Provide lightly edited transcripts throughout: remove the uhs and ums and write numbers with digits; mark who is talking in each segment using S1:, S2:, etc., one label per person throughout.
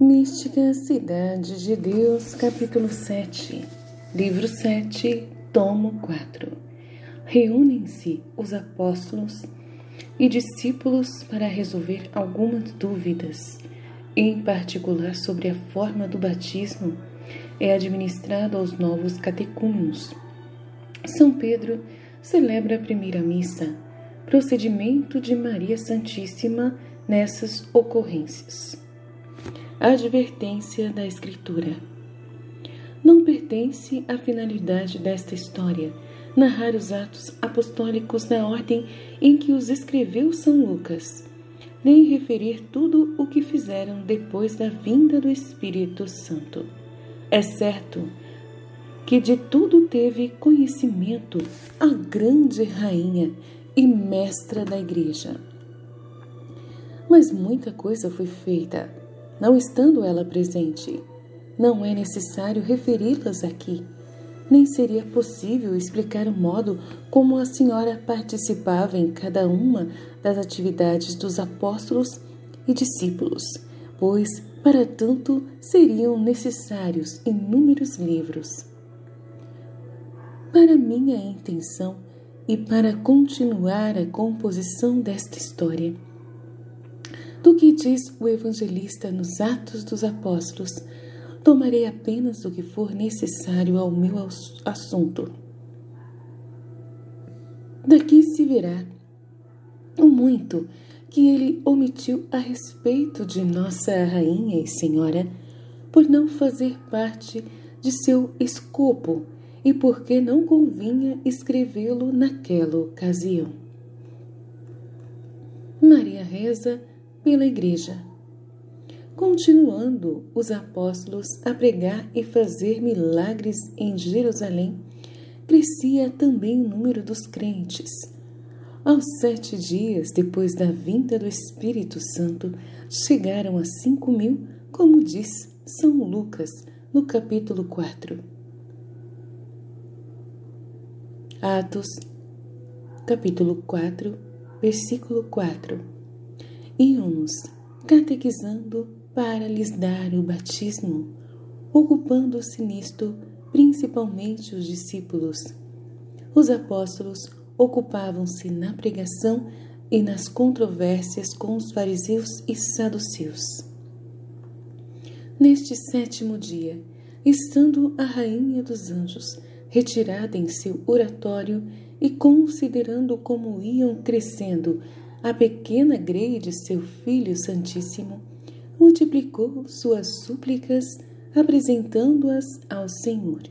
S1: Mística Cidade de Deus, capítulo 7, livro 7, tomo 4. Reúnem-se os apóstolos e discípulos para resolver algumas dúvidas, em particular sobre a forma do batismo administrado aos novos catecúmenos. São Pedro celebra a primeira missa, procedimento de Maria Santíssima nessas ocorrências. A advertência da Escritura. Não pertence à finalidade desta história narrar os atos apostólicos na ordem em que os escreveu São Lucas, nem referir tudo o que fizeram depois da vinda do Espírito Santo. É certo que de tudo teve conhecimento a grande rainha e mestra da Igreja. Mas muita coisa foi feita, não estando ela presente. Não é necessário referi-las aqui, nem seria possível explicar o modo como a senhora participava em cada uma das atividades dos apóstolos e discípulos, pois, para tanto, seriam necessários inúmeros livros. Para minha intenção e para continuar a composição desta história, do que diz o evangelista nos Atos dos Apóstolos, tomarei apenas o que for necessário ao meu assunto. Daqui se verá o muito que ele omitiu a respeito de Nossa Rainha e Senhora, por não fazer parte de seu escopo e porque não convinha escrevê-lo naquela ocasião. Maria reza pela Igreja. Continuando os apóstolos a pregar e fazer milagres em Jerusalém, crescia também o número dos crentes. Aos 7 dias depois da vinda do Espírito Santo, chegaram a 5.000, como diz São Lucas no capítulo 4. Atos, capítulo 4, versículo 4. Iam-nos catequizando para lhes dar o batismo, ocupando-se nisto principalmente os discípulos. Os apóstolos ocupavam-se na pregação e nas controvérsias com os fariseus e saduceus. Neste 7º dia, estando a Rainha dos Anjos retirada em seu oratório e considerando como iam crescendo a pequena grei de seu Filho Santíssimo, multiplicou suas súplicas, apresentando-as ao Senhor.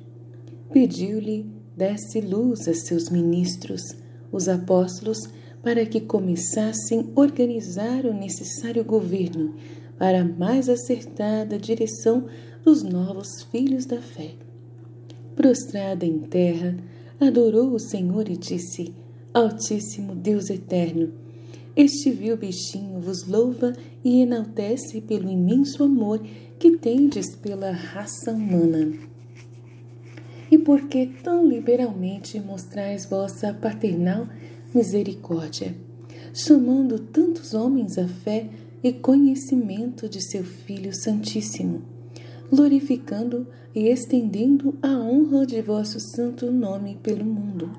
S1: Pediu-lhe desse luz a seus ministros, os apóstolos, para que começassem a organizar o necessário governo para a mais acertada direção dos novos filhos da fé. Prostrada em terra, adorou o Senhor e disse: Altíssimo Deus eterno, este vil bichinho vos louva e enaltece pelo imenso amor que tendes pela raça humana. E porque tão liberalmente mostrais vossa paternal misericórdia, chamando tantos homens à fé e conhecimento de seu Filho Santíssimo, glorificando e estendendo a honra de vosso santo nome pelo mundo.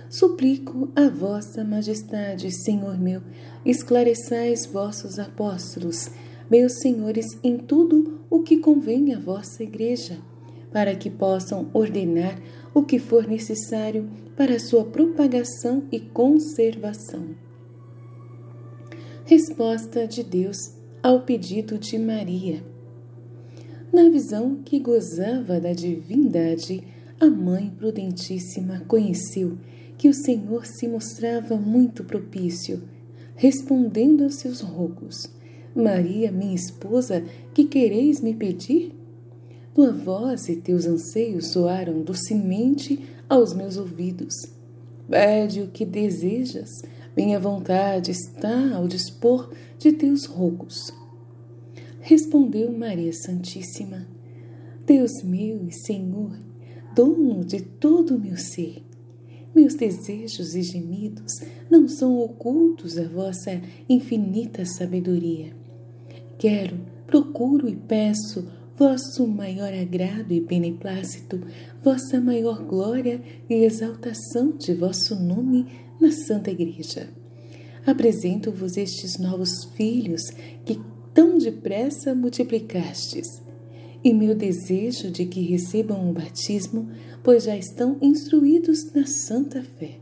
S1: Suplico a vossa majestade, Senhor meu, esclareçais vossos apóstolos, meus senhores, em tudo o que convém à vossa Igreja, para que possam ordenar o que for necessário para a sua propagação e conservação. Resposta de Deus ao pedido de Maria. Na visão que gozava da divindade, a Mãe Prudentíssima conheceu que o Senhor se mostrava muito propício, respondendo aos seus rogos: Maria, minha esposa, que quereis me pedir? Tua voz e teus anseios soaram docemente aos meus ouvidos. Pede o que desejas, minha vontade está ao dispor de teus rogos. Respondeu Maria Santíssima: Deus meu e Senhor, dono de todo o meu ser, meus desejos e gemidos não são ocultos à vossa infinita sabedoria. Quero, procuro e peço vosso maior agrado e beneplácito, vossa maior glória e exaltação de vosso nome na Santa Igreja. Apresento-vos estes novos filhos que tão depressa multiplicastes, e meu desejo de que recebam o batismo, pois já estão instruídos na santa fé.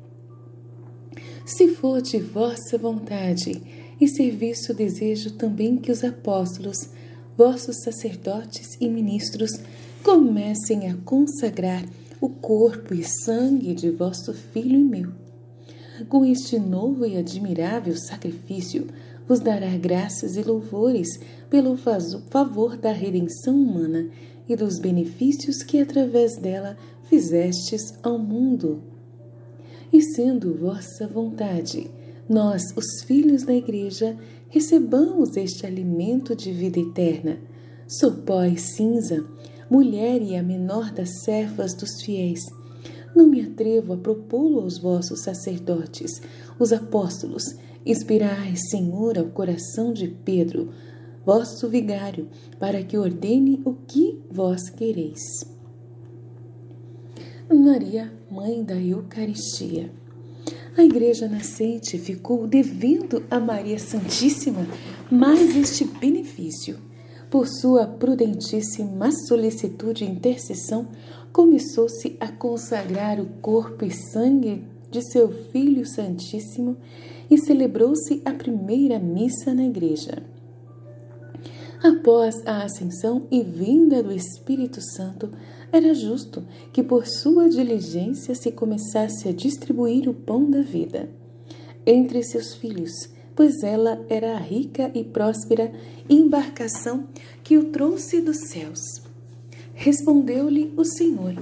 S1: Se for de vossa vontade, e serviço desejo também que os apóstolos, vossos sacerdotes e ministros, comecem a consagrar o corpo e sangue de vosso Filho e meu. Com este novo e admirável sacrifício, vos dará graças e louvores pelo favor da redenção humana e dos benefícios que através dela fizestes ao mundo. E sendo vossa vontade, nós, os filhos da Igreja, recebamos este alimento de vida eterna. Sou pó e cinza, mulher e a menor das servas dos fiéis. Não me atrevo a propô-lo aos vossos sacerdotes, os apóstolos. Inspirai, Senhor, ao coração de Pedro, vosso vigário, para que ordene o que vós quereis. Maria, Mãe da Eucaristia. A Igreja nascente ficou devendo a Maria Santíssima mais este benefício. Por sua prudentíssima solicitude e intercessão, começou-se a consagrar o corpo e sangue de seu Filho Santíssimo e celebrou-se a primeira missa na Igreja. Após a ascensão e vinda do Espírito Santo, era justo que por sua diligência se começasse a distribuir o pão da vida entre seus filhos, pois ela era a rica e próspera embarcação que o trouxe dos céus. Respondeu-lhe o Senhor: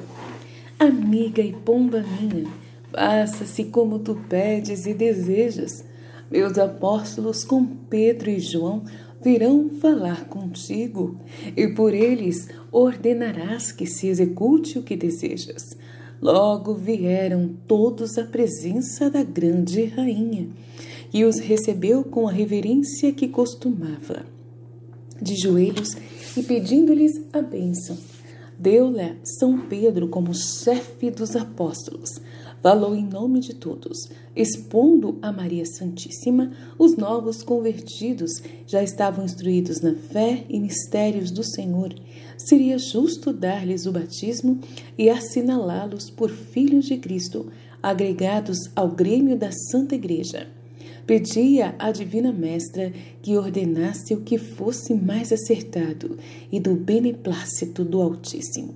S1: Amiga e pomba minha, faça-se como tu pedes e desejas. Meus apóstolos com Pedro e João virão falar contigo, e por eles ordenarás que se execute o que desejas. Logo vieram todos à presença da grande rainha, e os recebeu com a reverência que costumava. De joelhos e pedindo-lhes a bênção, deu-lhe São Pedro como chefe dos apóstolos. Falou em nome de todos, expondo a Maria Santíssima. Os novos convertidos já estavam instruídos na fé e mistérios do Senhor. Seria justo dar-lhes o batismo e assinalá-los por filhos de Cristo, agregados ao grêmio da Santa Igreja. Pedia à Divina Mestra que ordenasse o que fosse mais acertado e do beneplácito do Altíssimo.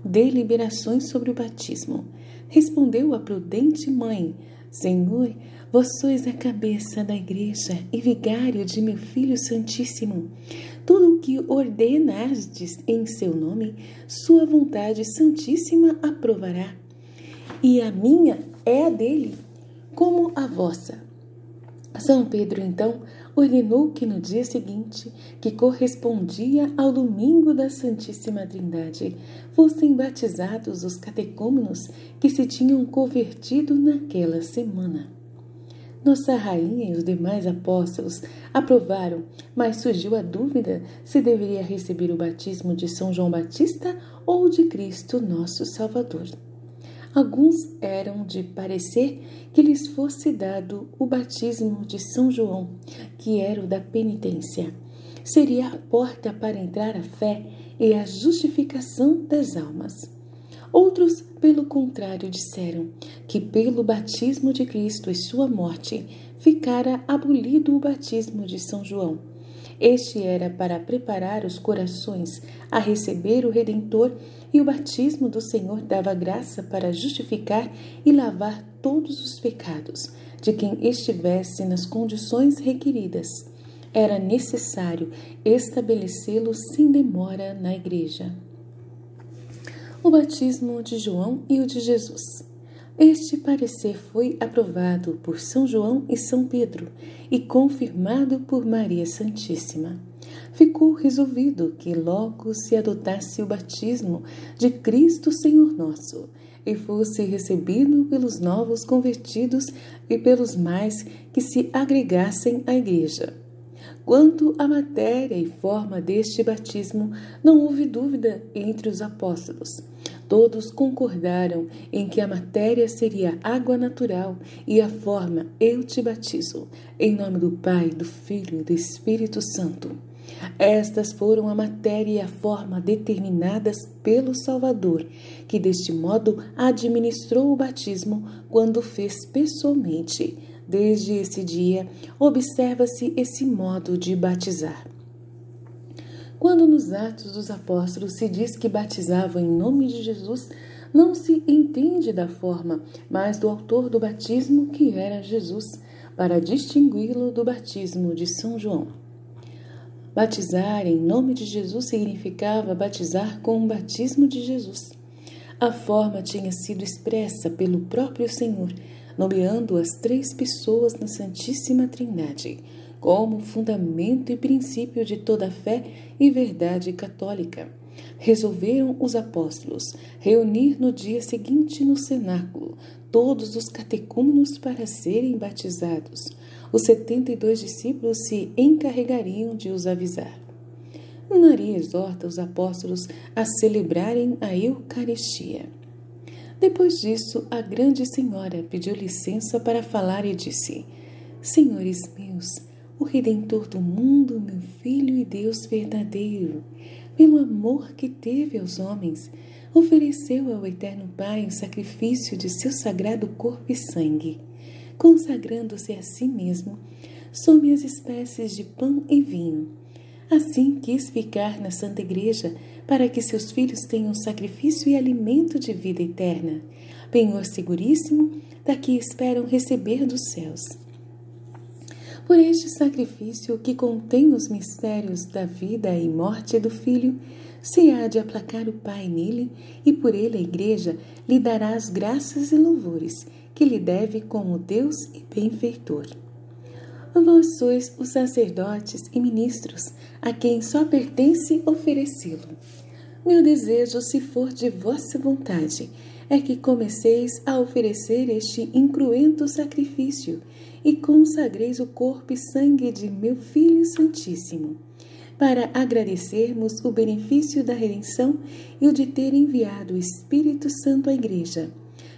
S1: Deliberações sobre o batismo. Respondeu a prudente mãe: Senhor, vós sois a cabeça da Igreja e vigário de meu Filho Santíssimo. Tudo o que ordenastes em seu nome, sua vontade santíssima aprovará. E a minha é a dele, como a vossa. São Pedro, então, ordenou que no dia seguinte, que correspondia ao domingo da Santíssima Trindade, fossem batizados os catecúmenos que se tinham convertido naquela semana. Nossa Rainha e os demais apóstolos aprovaram, mas surgiu a dúvida se deveria receber o batismo de São João Batista ou de Cristo nosso Salvador. Alguns eram de parecer que lhes fosse dado o batismo de São João, que era o da penitência. Seria a porta para entrar a fé e a justificação das almas. Outros, pelo contrário, disseram que pelo batismo de Cristo e sua morte ficara abolido o batismo de São João. Este era para preparar os corações a receber o Redentor, e o batismo do Senhor dava graça para justificar e lavar todos os pecados de quem estivesse nas condições requeridas. Era necessário estabelecê-lo sem demora na Igreja. O batismo de João e o de Jesus. Este parecer foi aprovado por São João e São Pedro e confirmado por Maria Santíssima. Ficou resolvido que logo se adotasse o batismo de Cristo Senhor nosso e fosse recebido pelos novos convertidos e pelos mais que se agregassem à Igreja. Quanto à matéria e forma deste batismo, não houve dúvida entre os apóstolos. Todos concordaram em que a matéria seria água natural e a forma eu te batizo, em nome do Pai, do Filho e do Espírito Santo. Estas foram a matéria e a forma determinadas pelo Salvador, que deste modo administrou o batismo quando o fez pessoalmente. Desde esse dia, observa-se esse modo de batizar. Quando nos Atos dos Apóstolos se diz que batizavam em nome de Jesus, não se entende da forma, mas do autor do batismo, que era Jesus, para distingui-lo do batismo de São João. Batizar em nome de Jesus significava batizar com o batismo de Jesus. A forma tinha sido expressa pelo próprio Senhor, nomeando as 3 pessoas na Santíssima Trindade, como fundamento e princípio de toda a fé e verdade católica. Resolveram os apóstolos reunir no dia seguinte no cenáculo todos os catecúmenos para serem batizados. Os 72 discípulos se encarregariam de os avisar. Maria exorta os apóstolos a celebrarem a Eucaristia. Depois disso, a grande senhora pediu licença para falar e disse: Senhores meus, o Redentor do mundo, meu Filho e Deus verdadeiro, pelo amor que teve aos homens, ofereceu ao Eterno Pai o sacrifício de seu sagrado corpo e sangue, consagrando-se a si mesmo sob as espécies de pão e vinho. Assim quis ficar na Santa Igreja para que seus filhos tenham sacrifício e alimento de vida eterna, penhor seguríssimo da que esperam receber dos céus. Por este sacrifício, que contém os mistérios da vida e morte do Filho, se há de aplacar o Pai nele, e por ele a Igreja lhe dará as graças e louvores que lhe deve como Deus e benfeitor. Vós sois os sacerdotes e ministros, a quem só pertence oferecê-lo. Meu desejo, se for de vossa vontade, é que comeceis a oferecer este incruento sacrifício e consagreis o corpo e sangue de meu Filho Santíssimo, para agradecermos o benefício da redenção e o de ter enviado o Espírito Santo à Igreja.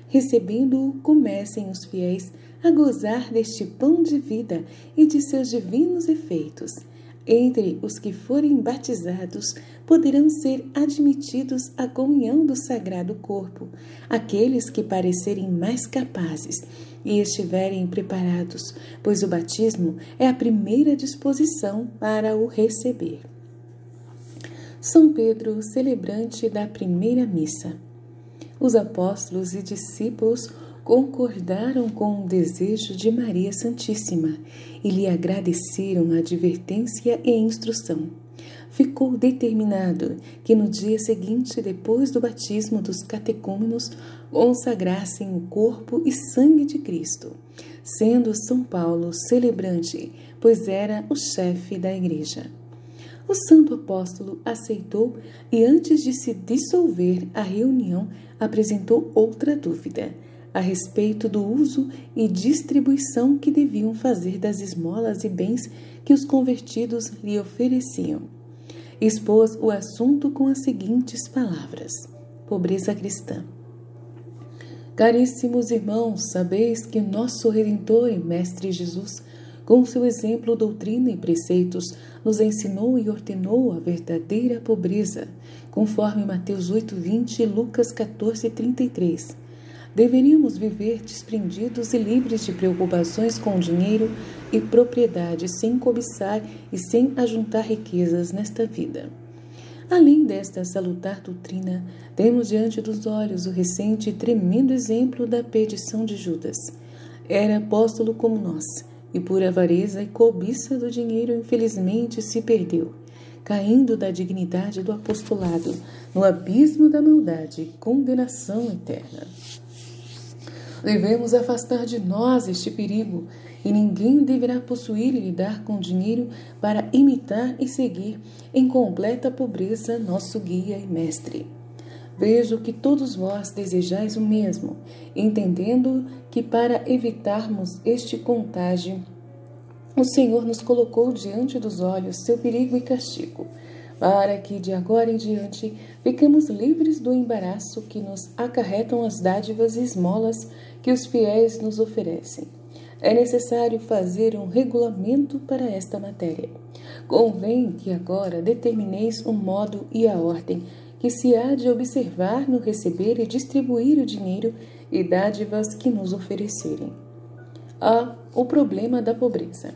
S1: Recebendo-o, comecem os fiéis a gozar deste pão de vida e de seus divinos efeitos. Entre os que forem batizados, poderão ser admitidos à comunhão do Sagrado Corpo, aqueles que parecerem mais capazes e estiverem preparados, pois o batismo é a primeira disposição para o receber. São Pedro, celebrante da primeira missa. Os apóstolos e discípulos concordaram com o desejo de Maria Santíssima e lhe agradeceram a advertência e a instrução. Ficou determinado que no dia seguinte, depois do batismo dos catecúmenos, consagrassem o corpo e sangue de Cristo, sendo São Paulo celebrante, pois era o chefe da Igreja. O santo apóstolo aceitou e, antes de se dissolver a reunião, apresentou outra dúvida a respeito do uso e distribuição que deviam fazer das esmolas e bens que os convertidos lhe ofereciam. Expôs o assunto com as seguintes palavras: Pobreza cristã. Caríssimos irmãos, sabeis que nosso Redentor e Mestre Jesus, com seu exemplo, doutrina e preceitos, nos ensinou e ordenou a verdadeira pobreza, conforme Mateus 8:20 e Lucas 14:33. Deveríamos viver desprendidos e livres de preocupações com dinheiro e propriedade, sem cobiçar e sem ajuntar riquezas nesta vida. Além desta salutar doutrina, temos diante dos olhos o recente e tremendo exemplo da perdição de Judas. Era apóstolo como nós, e por avareza e cobiça do dinheiro, infelizmente, se perdeu, caindo da dignidade do apostolado no abismo da maldade e condenação eterna. Devemos afastar de nós este perigo, e ninguém deverá possuir e lidar com dinheiro para imitar e seguir em completa pobreza nosso guia e mestre. Vejo que todos vós desejais o mesmo, entendendo que para evitarmos este contágio o Senhor nos colocou diante dos olhos seu perigo e castigo, para que de agora em diante fiquemos livres do embaraço que nos acarretam as dádivas e esmolas que os fiéis nos oferecem. É necessário fazer um regulamento para esta matéria. Convém que agora determineis o modo e a ordem que se há de observar no receber e distribuir o dinheiro e dádivas que nos oferecerem. O problema da pobreza.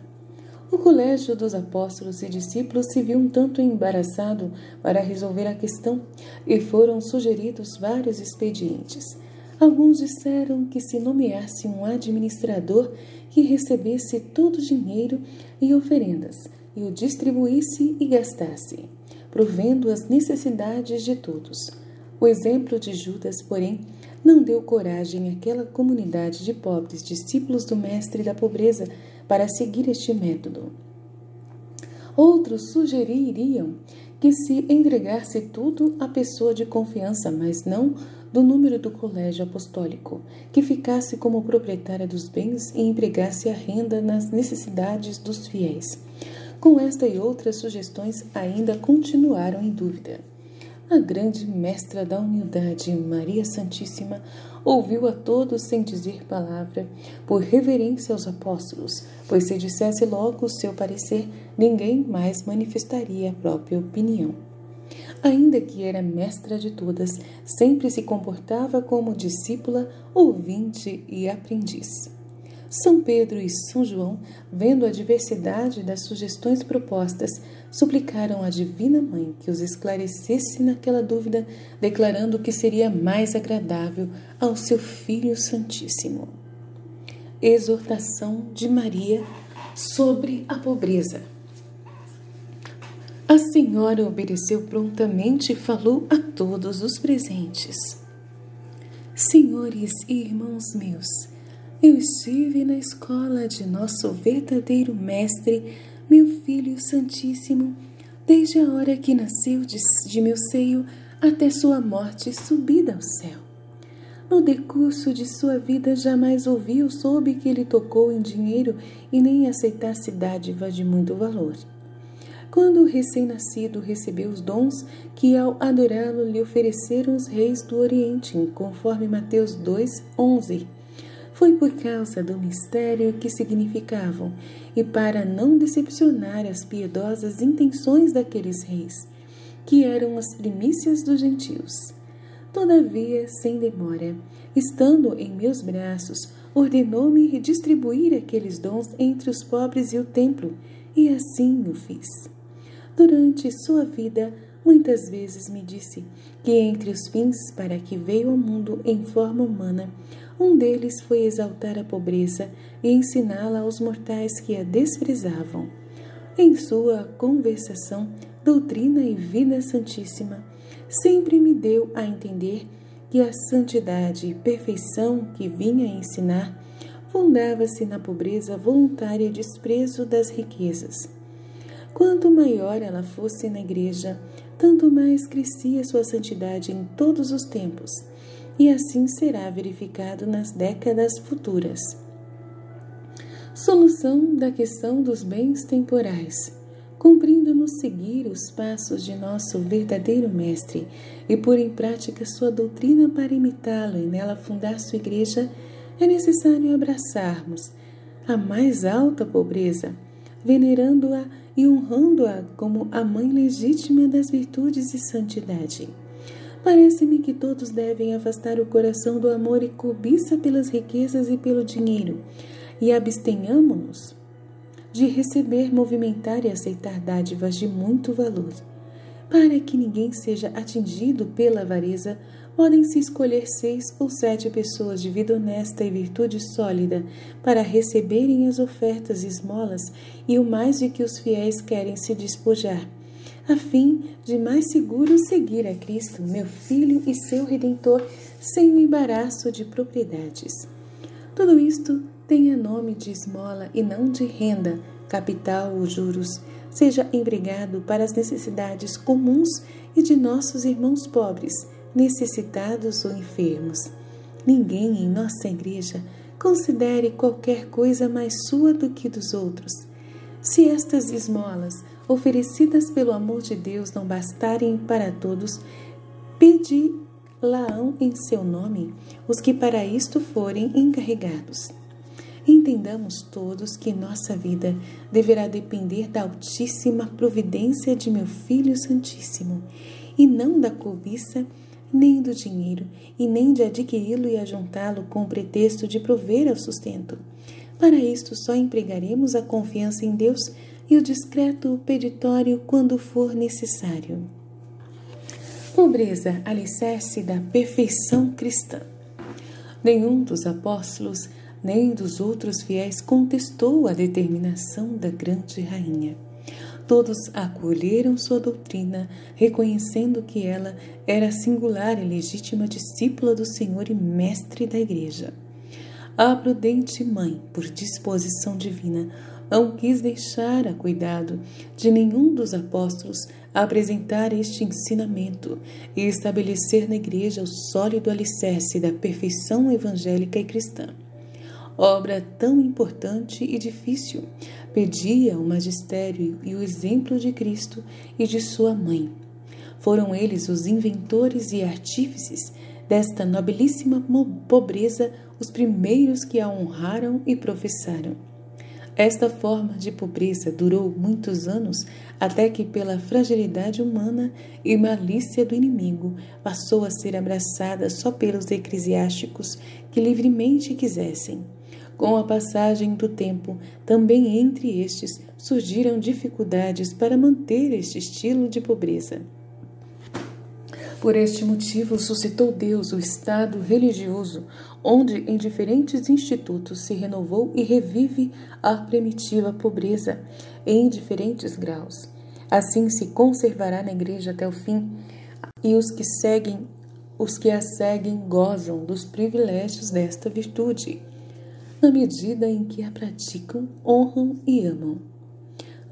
S1: O colégio dos apóstolos e discípulos se viu um tanto embaraçado para resolver a questão e foram sugeridos vários expedientes. Alguns disseram que se nomeasse um administrador que recebesse todo o dinheiro e oferendas e o distribuísse e gastasse, provendo as necessidades de todos. O exemplo de Judas, porém, não deu coragem àquela comunidade de pobres discípulos do mestre da pobreza para seguir este método. Outros sugeririam que se entregasse tudo à pessoa de confiança, mas não do número do colégio apostólico, que ficasse como proprietária dos bens e empregasse a renda nas necessidades dos fiéis. Com esta e outras sugestões ainda continuaram em dúvida. A grande mestra da humildade, Maria Santíssima, ouviu a todos sem dizer palavra, por reverência aos apóstolos, pois se dissesse logo o seu parecer, ninguém mais manifestaria a própria opinião. Ainda que era mestra de todas, sempre se comportava como discípula, ouvinte e aprendiz. São Pedro e São João, vendo a diversidade das sugestões propostas, suplicaram à Divina Mãe que os esclarecesse naquela dúvida, declarando que seria mais agradável ao seu Filho Santíssimo. Exortação de Maria sobre a pobreza. A Senhora obedeceu prontamente e falou a todos os presentes. Senhores e irmãos meus, eu estive na escola de nosso verdadeiro Mestre, meu Filho Santíssimo, desde a hora que nasceu de meu seio até sua morte subida ao céu. No decurso de sua vida jamais ouvi ou soube que ele tocou em dinheiro e nem aceitasse dádiva de muito valor. Quando o recém-nascido recebeu os dons que ao adorá-lo lhe ofereceram os reis do Oriente, conforme Mateus 2:11, foi por causa do mistério que significavam e para não decepcionar as piedosas intenções daqueles reis, que eram as primícias dos gentios. Todavia, sem demora, estando em meus braços, ordenou-me redistribuir aqueles dons entre os pobres e o templo, e assim o fiz. Durante sua vida, muitas vezes me disse que entre os fins para que veio ao mundo em forma humana, um deles foi exaltar a pobreza e ensiná-la aos mortais que a desprezavam. Em sua conversação, doutrina e vida santíssima, sempre me deu a entender que a santidade e perfeição que vinha ensinar fundava-se na pobreza voluntária e desprezo das riquezas. Quanto maior ela fosse na igreja, tanto mais crescia sua santidade em todos os tempos, e assim será verificado nas décadas futuras. Solução da questão dos bens temporais. Cumprindo-nos seguir os passos de nosso verdadeiro Mestre e pôr em prática sua doutrina para imitá-lo e nela fundar sua igreja, é necessário abraçarmos a mais alta pobreza, venerando-a e honrando-a como a mãe legítima das virtudes e santidade. Parece-me que todos devem afastar o coração do amor e cobiça pelas riquezas e pelo dinheiro, e abstenhamo-nos de receber, movimentar e aceitar dádivas de muito valor. Para que ninguém seja atingido pela avareza, podem-se escolher 6 ou 7 pessoas de vida honesta e virtude sólida para receberem as ofertas e esmolas e o mais de que os fiéis querem se despojar, a fim de mais seguro seguir a Cristo, meu Filho e seu Redentor, sem o embaraço de propriedades. Tudo isto tenha nome de esmola e não de renda, capital ou juros, seja empregado para as necessidades comuns e de nossos irmãos pobres, necessitados ou enfermos. Ninguém em nossa igreja considere qualquer coisa mais sua do que dos outros. Se estas esmolas, oferecidas pelo amor de Deus, não bastarem para todos, pedi-la-ão em seu nome os que para isto forem encarregados. Entendamos todos que nossa vida deverá depender da altíssima providência de meu Filho Santíssimo, e não da cobiça, nem do dinheiro, e nem de adquiri-lo e ajuntá-lo com o pretexto de prover ao sustento. Para isto só empregaremos a confiança em Deus e o discreto peditório quando for necessário. Pobreza, alicerce da perfeição cristã. Nenhum dos apóstolos nem dos outros fiéis contestou a determinação da grande rainha. Todos acolheram sua doutrina, reconhecendo que ela era a singular e legítima discípula do Senhor e mestre da Igreja. A prudente mãe, por disposição divina, não quis deixar a cuidado de nenhum dos apóstolos apresentar este ensinamento e estabelecer na Igreja o sólido alicerce da perfeição evangélica e cristã. Obra tão importante e difícil, pedia o magistério e o exemplo de Cristo e de sua mãe. Foram eles os inventores e artífices desta nobilíssima pobreza, os primeiros que a honraram e professaram. Esta forma de pobreza durou muitos anos, até que, pela fragilidade humana e malícia do inimigo, passou a ser abraçada só pelos eclesiásticos que livremente quisessem. Com a passagem do tempo, também entre estes surgiram dificuldades para manter este estilo de pobreza. Por este motivo, suscitou Deus o Estado religioso, onde em diferentes institutos se renovou e revive a primitiva pobreza, em diferentes graus. Assim se conservará na Igreja até o fim, e os que a seguem gozam dos privilégios desta virtude, na medida em que a praticam, honram e amam.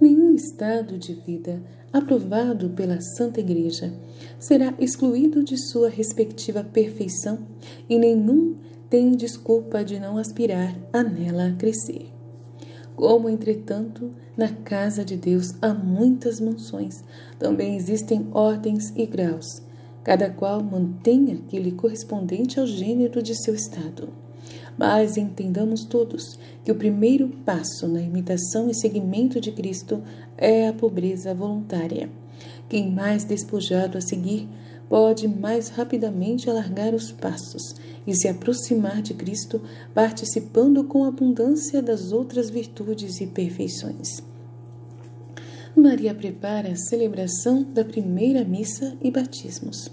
S1: Nenhum estado de vida aprovado pela Santa Igreja será excluído de sua respectiva perfeição, e nenhum tem desculpa de não aspirar a nela crescer. Como, entretanto, na casa de Deus há muitas mansões, também existem ordens e graus, cada qual mantém aquele correspondente ao gênero de seu estado. Mas entendamos todos que o primeiro passo na imitação e seguimento de Cristo é a pobreza voluntária. Quem mais despojado a seguir pode mais rapidamente alargar os passos e se aproximar de Cristo, participando com abundância das outras virtudes e perfeições. Maria prepara a celebração da primeira missa e batismos.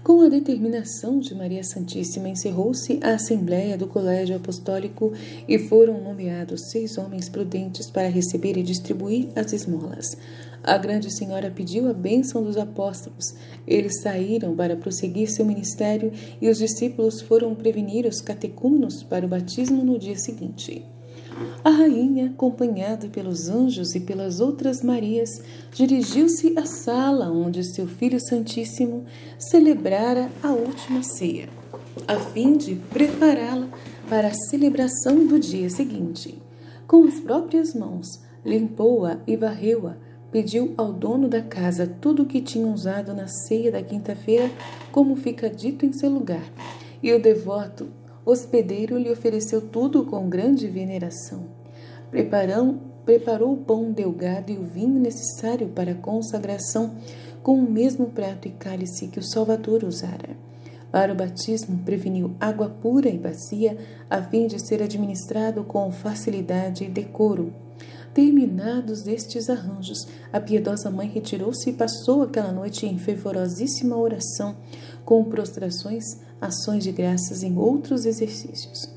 S1: Com a determinação de Maria Santíssima, encerrou-se a Assembleia do Colégio Apostólico e foram nomeados 6 homens prudentes para receber e distribuir as esmolas. A Grande Senhora pediu a bênção dos apóstolos. Eles saíram para prosseguir seu ministério e os discípulos foram prevenir os catecúmenos para o batismo no dia seguinte. A rainha, acompanhada pelos anjos e pelas outras Marias, dirigiu-se à sala onde seu Filho Santíssimo celebrara a última ceia, a fim de prepará-la para a celebração do dia seguinte. Com as próprias mãos, limpou-a e varreu-a, pediu ao dono da casa tudo o que tinha usado na ceia da quinta-feira, como fica dito em seu lugar, e o devoto hospedeiro lhe ofereceu tudo com grande veneração. Preparou o pão delgado e o vinho necessário para a consagração, com o mesmo prato e cálice que o Salvador usara. Para o batismo, preveniu água pura e bacia, a fim de ser administrado com facilidade e decoro. Terminados estes arranjos, a piedosa mãe retirou-se e passou aquela noite em fervorosíssima oração, com prostrações, ações de graças e outros exercícios.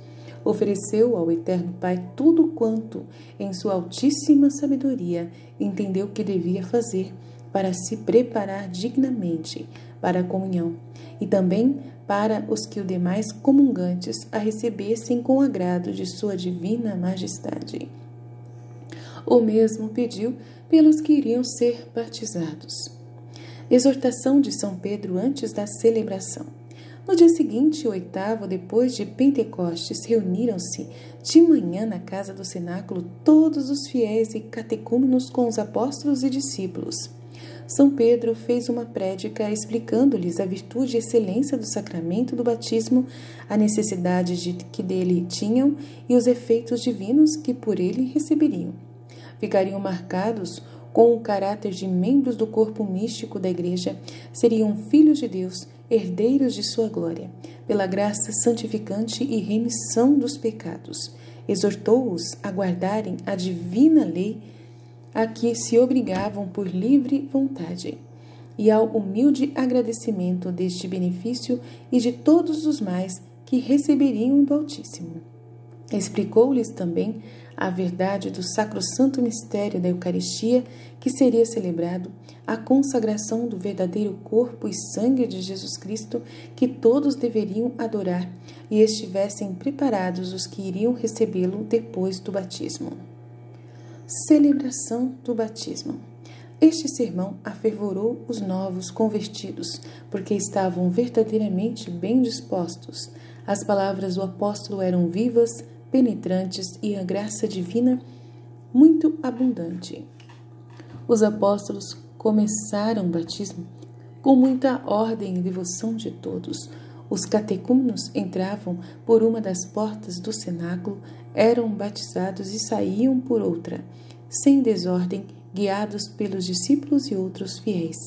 S1: Ofereceu ao Eterno Pai tudo quanto, em sua altíssima sabedoria, entendeu que devia fazer para se preparar dignamente para a comunhão, e também para os que os demais comungantes a recebessem com agrado de sua divina majestade. O mesmo pediu pelos que iriam ser batizados. Exortação de São Pedro antes da celebração. No dia seguinte, o 8º, depois de Pentecostes, reuniram-se de manhã na casa do cenáculo todos os fiéis e catecúmenos com os apóstolos e discípulos. São Pedro fez uma prédica explicando-lhes a virtude e excelência do sacramento do batismo, a necessidade que dele tinham e os efeitos divinos que por ele receberiam. Ficariam marcados com o caráter de membros do corpo místico da Igreja, seriam filhos de Deus, herdeiros de sua glória, pela graça santificante e remissão dos pecados. Exortou-os a guardarem a divina lei a que se obrigavam por livre vontade, e ao humilde agradecimento deste benefício e de todos os mais que receberiam do Altíssimo. Explicou-lhes também a verdade do sacrossanto mistério da Eucaristia, que seria celebrado, a consagração do verdadeiro corpo e sangue de Jesus Cristo, que todos deveriam adorar e estivessem preparados os que iriam recebê-lo depois do batismo. Celebração do batismo. Este sermão afervorou os novos convertidos, porque estavam verdadeiramente bem dispostos. As palavras do apóstolo eram vivas, penetrantes e a graça divina muito abundante. Os apóstolos começaram o batismo com muita ordem e devoção de todos. Os catecúmenos entravam por uma das portas do cenáculo, eram batizados e saíam por outra, sem desordem, guiados pelos discípulos e outros fiéis.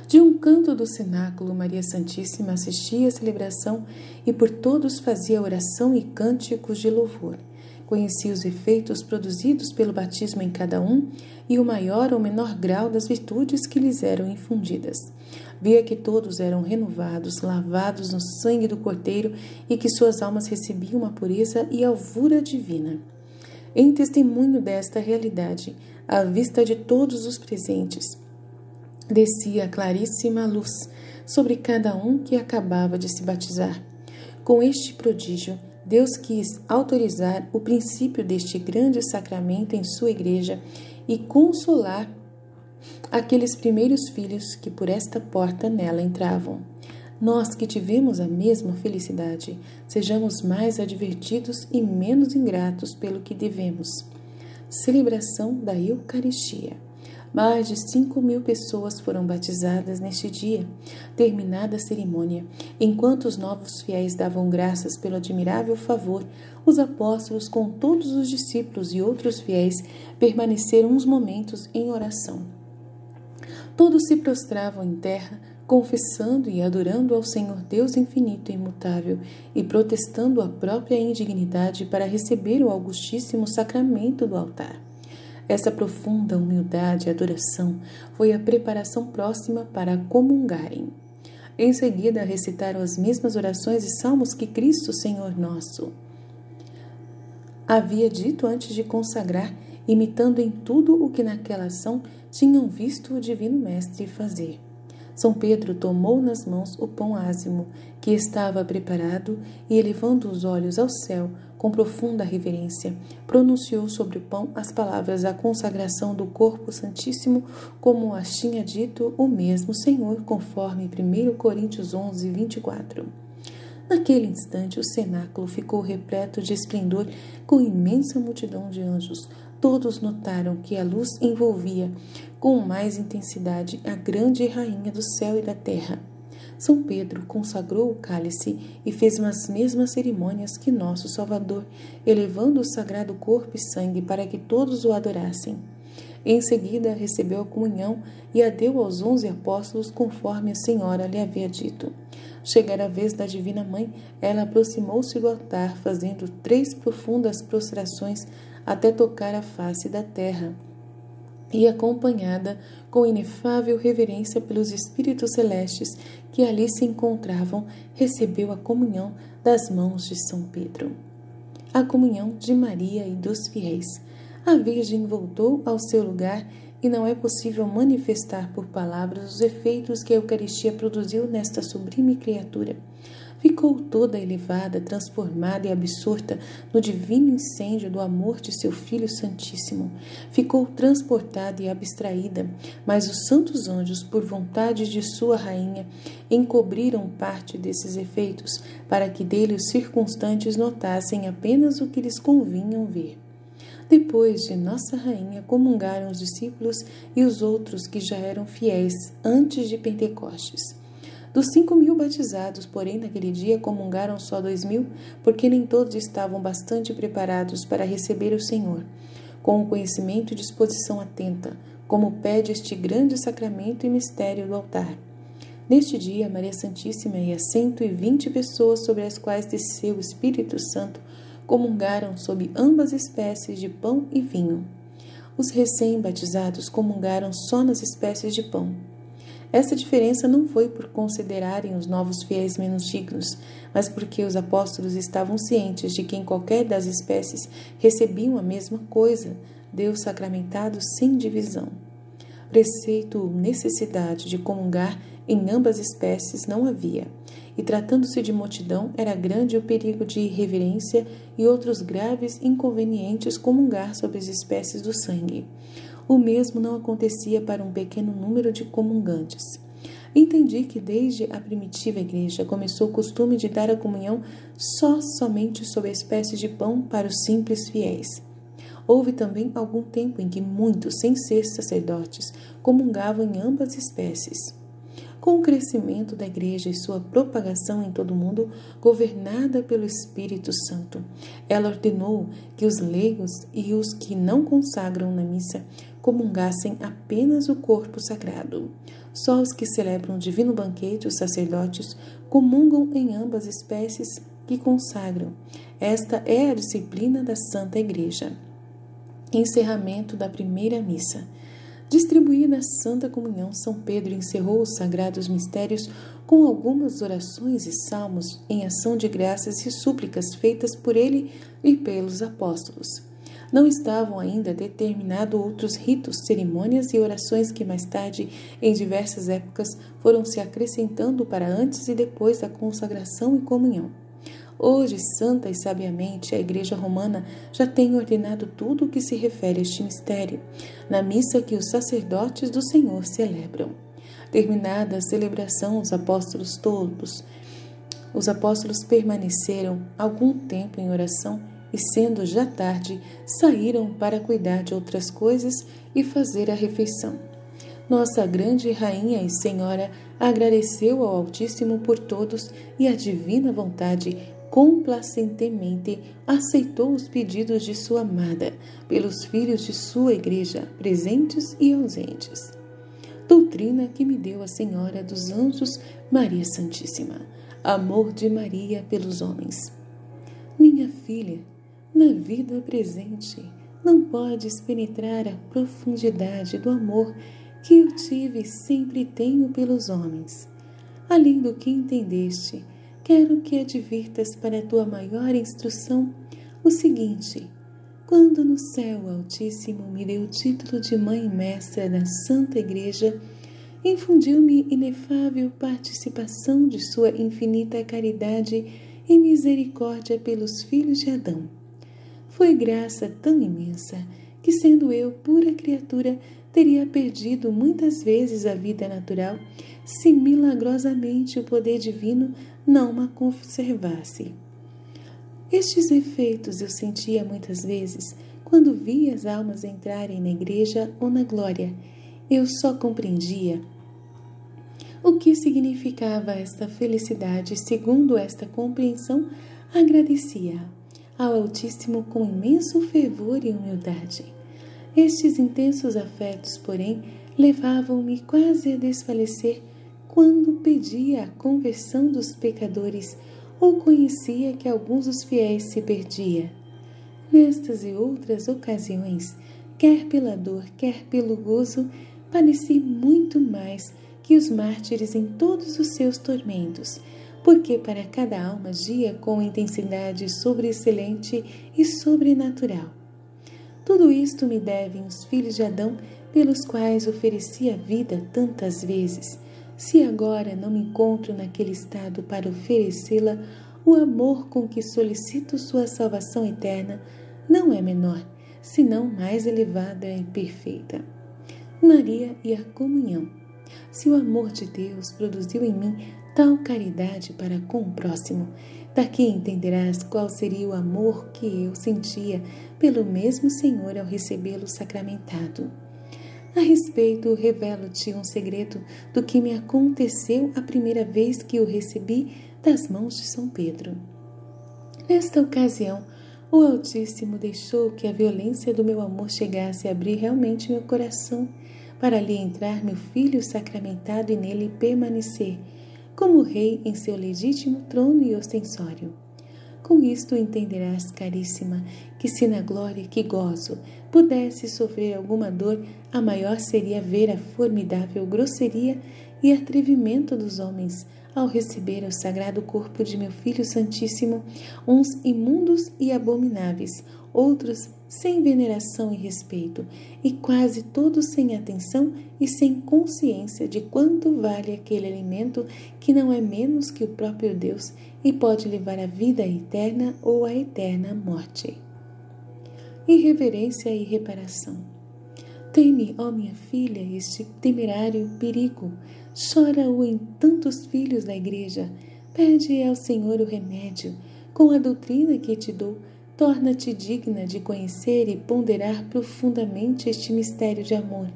S1: De um canto do cenáculo, Maria Santíssima assistia à celebração e por todos fazia oração e cânticos de louvor. Conhecia os efeitos produzidos pelo batismo em cada um e o maior ou menor grau das virtudes que lhes eram infundidas. Via que todos eram renovados, lavados no sangue do Cordeiro e que suas almas recebiam a pureza e alvura divina. Em testemunho desta realidade, à vista de todos os presentes, descia claríssima luz sobre cada um que acabava de se batizar. Com este prodígio, Deus quis autorizar o princípio deste grande sacramento em sua Igreja e consolar aqueles primeiros filhos que por esta porta nela entravam. Nós que tivemos a mesma felicidade, sejamos mais advertidos e menos ingratos pelo que devemos. Celebração da Eucaristia. Mais de 5.000 pessoas foram batizadas neste dia. Terminada a cerimônia, enquanto os novos fiéis davam graças pelo admirável favor, os apóstolos, com todos os discípulos e outros fiéis, permaneceram uns momentos em oração. Todos se prostravam em terra, confessando e adorando ao Senhor Deus infinito e imutável e protestando a própria indignidade para receber o augustíssimo sacramento do altar. Essa profunda humildade e adoração foi a preparação próxima para comungarem. Em seguida, recitaram as mesmas orações e salmos que Cristo, Senhor nosso, havia dito antes de consagrar, imitando em tudo o que naquela ação tinham visto o Divino Mestre fazer. São Pedro tomou nas mãos o pão ázimo que estava preparado e, elevando os olhos ao céu, com profunda reverência, pronunciou sobre o pão as palavras da consagração do corpo santíssimo, como as tinha dito o mesmo Senhor, conforme 1 Coríntios 11, 24. Naquele instante, o cenáculo ficou repleto de esplendor com imensa multidão de anjos. Todos notaram que a luz envolvia com mais intensidade a grande rainha do céu e da terra. São Pedro consagrou o cálice e fez as mesmas cerimônias que nosso Salvador, elevando o sagrado corpo e sangue para que todos o adorassem. Em seguida, recebeu a comunhão e a deu aos 11 apóstolos, conforme a Senhora lhe havia dito. Chegara a vez da Divina Mãe, ela aproximou-se do altar, fazendo 3 profundas prostrações até tocar a face da terra, e acompanhada com inefável reverência pelos espíritos celestes que ali se encontravam, recebeu a comunhão das mãos de São Pedro. A comunhão de Maria e dos fiéis. A Virgem voltou ao seu lugar e não é possível manifestar por palavras os efeitos que a Eucaristia produziu nesta sublime criatura. ficou toda elevada, transformada e absorta no divino incêndio do amor de seu Filho Santíssimo. Ficou transportada e abstraída, mas os santos anjos, por vontade de sua rainha, encobriram parte desses efeitos, para que dele os circunstantes notassem apenas o que lhes convinham ver. Depois de Nossa Rainha, comungaram os discípulos e os outros que já eram fiéis antes de Pentecostes. Dos 5.000 batizados, porém, naquele dia comungaram só 2.000, porque nem todos estavam bastante preparados para receber o Senhor, com o conhecimento e disposição atenta, como pede este grande sacramento e mistério do altar. Neste dia, Maria Santíssima e as 120 pessoas sobre as quais desceu o Espírito Santo comungaram sob ambas espécies de pão e vinho. Os recém-batizados comungaram só nas espécies de pão. Essa diferença não foi por considerarem os novos fiéis menos dignos, mas porque os apóstolos estavam cientes de que em qualquer das espécies recebiam a mesma coisa, Deus sacramentado sem divisão. Preceito ou necessidade de comungar em ambas espécies não havia, e tratando-se de multidão, era grande o perigo de irreverência e outros graves inconvenientes comungar sobre as espécies do sangue. O mesmo não acontecia para um pequeno número de comungantes. Entendi que desde a primitiva igreja começou o costume de dar a comunhão somente sob a espécie de pão para os simples fiéis. Houve também algum tempo em que muitos, sem ser sacerdotes, comungavam em ambas espécies. Com o crescimento da Igreja e sua propagação em todo o mundo, governada pelo Espírito Santo, ela ordenou que os leigos e os que não consagram na missa comungassem apenas o corpo sagrado. Só os que celebram o divino banquete, os sacerdotes, comungam em ambas espécies que consagram. Esta é a disciplina da Santa Igreja. Encerramento da primeira missa. Distribuída a Santa Comunhão, São Pedro encerrou os sagrados mistérios com algumas orações e salmos em ação de graças e súplicas feitas por ele e pelos apóstolos. Não estavam ainda determinados outros ritos, cerimônias e orações que mais tarde, em diversas épocas, foram se acrescentando para antes e depois da consagração e comunhão. Hoje, santa e sabiamente, a Igreja Romana já tem ordenado tudo o que se refere a este mistério, na missa que os sacerdotes do Senhor celebram. Terminada a celebração, os apóstolos permaneceram algum tempo em oração e, sendo já tarde, saíram para cuidar de outras coisas e fazer a refeição. Nossa grande Rainha e Senhora agradeceu ao Altíssimo por todos e a divina vontade complacentemente aceitou os pedidos de sua amada pelos filhos de sua Igreja, presentes e ausentes. Doutrina que me deu a Senhora dos Anjos, Maria Santíssima. Amor de Maria pelos homens. Minha filha, na vida presente, não podes penetrar a profundidade do amor que eu tive e sempre tenho pelos homens. Além do que entendeste, quero que advirtas para a tua maior instrução o seguinte: quando no céu Altíssimo me deu o título de Mãe e Mestra da Santa Igreja, infundiu-me inefável participação de sua infinita caridade e misericórdia pelos filhos de Adão. Foi graça tão imensa que, sendo eu pura criatura, teria perdido muitas vezes a vida natural se milagrosamente o poder divino não ma conservasse. Estes efeitos eu sentia muitas vezes quando via as almas entrarem na igreja ou na glória. Eu só compreendia o que significava esta felicidade. Segundo esta compreensão, agradecia ao Altíssimo com imenso fervor e humildade. Estes intensos afetos, porém, levavam-me quase a desfalecer quando pedia a conversão dos pecadores ou conhecia que alguns dos fiéis se perdia. Nestas e outras ocasiões, quer pela dor, quer pelo gozo, padeci muito mais que os mártires em todos os seus tormentos, porque para cada alma agia com intensidade sobreexcelente e sobrenatural. Tudo isto me devem os filhos de Adão, pelos quais ofereci a vida tantas vezes, Se agora não me encontro naquele estado para oferecê-la, o amor com que solicito sua salvação eterna não é menor, senão mais elevada e perfeita. Maria e a comunhão. Se o amor de Deus produziu em mim tal caridade para com o próximo, daqui entenderás qual seria o amor que eu sentia pelo mesmo Senhor ao recebê-lo sacramentado. A respeito, revelo-te um segredo do que me aconteceu a primeira vez que o recebi das mãos de São Pedro. Nesta ocasião, o Altíssimo deixou que a violência do meu amor chegasse a abrir realmente meu coração, para ali entrar meu Filho sacramentado e nele permanecer, como Rei em seu legítimo trono e ostensório. Com isto entenderás, caríssima, que se na glória que gozo pudesse sofrer alguma dor, a maior seria ver a formidável grosseria e atrevimento dos homens ao receber o sagrado corpo de meu Filho Santíssimo, uns imundos e abomináveis, outros sem veneração e respeito, e quase todos sem atenção e sem consciência de quanto vale aquele alimento que não é menos que o próprio Deus e pode levar à vida eterna ou à eterna morte. Irreverência e reparação. Teme, ó minha filha, este temerário perigo. Chora-o em tantos filhos da Igreja. Pede ao Senhor o remédio. Com a doutrina que te dou, torna-te digna de conhecer e ponderar profundamente este mistério de amor.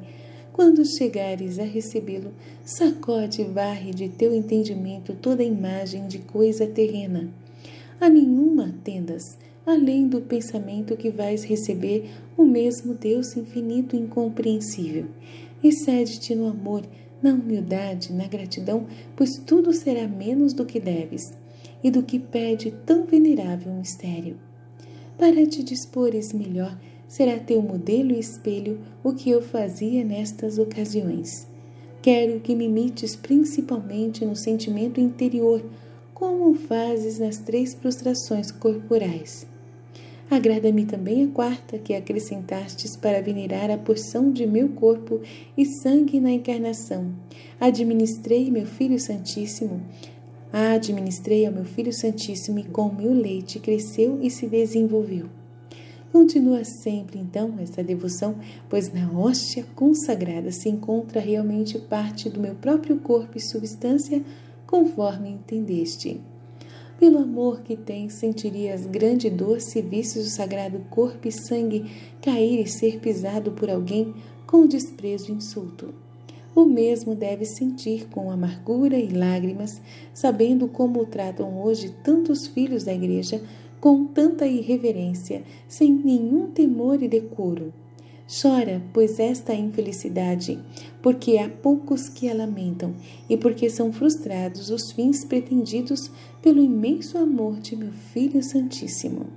S1: Quando chegares a recebê-lo, sacode e varre de teu entendimento toda imagem de coisa terrena. A nenhuma atendas, além do pensamento que vais receber o mesmo Deus infinito e incompreensível. Excede-te no amor, na humildade, na gratidão, pois tudo será menos do que deves e do que pede tão venerável mistério. Para te dispores melhor, será teu modelo e espelho o que eu fazia nestas ocasiões. Quero que me imites principalmente no sentimento interior, como o fazes nas 3 prostrações corporais. Agrada-me também a 4ª que acrescentastes para venerar a porção de meu corpo e sangue na encarnação. Administrei ao meu Filho Santíssimo e com meu leite cresceu e se desenvolveu. Continua sempre, então, esta devoção, pois na hóstia consagrada se encontra realmente parte do meu próprio corpo e substância, conforme entendeste. Pelo amor que tens, sentirias grande dor se visses o sagrado corpo e sangue cair e ser pisado por alguém com desprezo e insulto. O mesmo deves sentir com amargura e lágrimas, sabendo como o tratam hoje tantos filhos da Igreja, com tanta irreverência, sem nenhum temor e decoro. Chora, pois, esta infelicidade, porque há poucos que a lamentam, e porque são frustrados os fins pretendidos pelo imenso amor de meu Filho Santíssimo.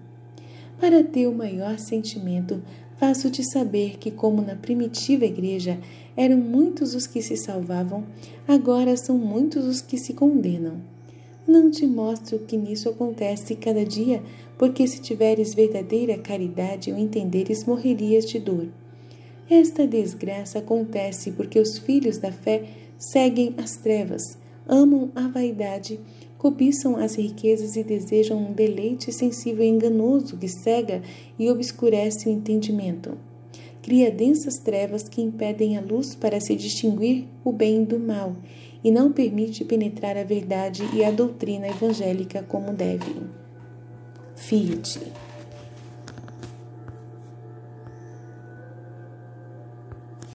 S1: Para teu maior sentimento, faço-te saber que, como na primitiva Igreja eram muitos os que se salvavam, agora são muitos os que se condenam. Não te mostro que nisso acontece cada dia, porque se tiveres verdadeira caridade ou entenderes, morrerias de dor. Esta desgraça acontece porque os filhos da fé seguem as trevas, amam a vaidade, cobiçam as riquezas e desejam um deleite sensível e enganoso que cega e obscurece o entendimento. Cria densas trevas que impedem a luz para se distinguir o bem do mal e não permite penetrar a verdade e a doutrina evangélica como deve. Fio-te.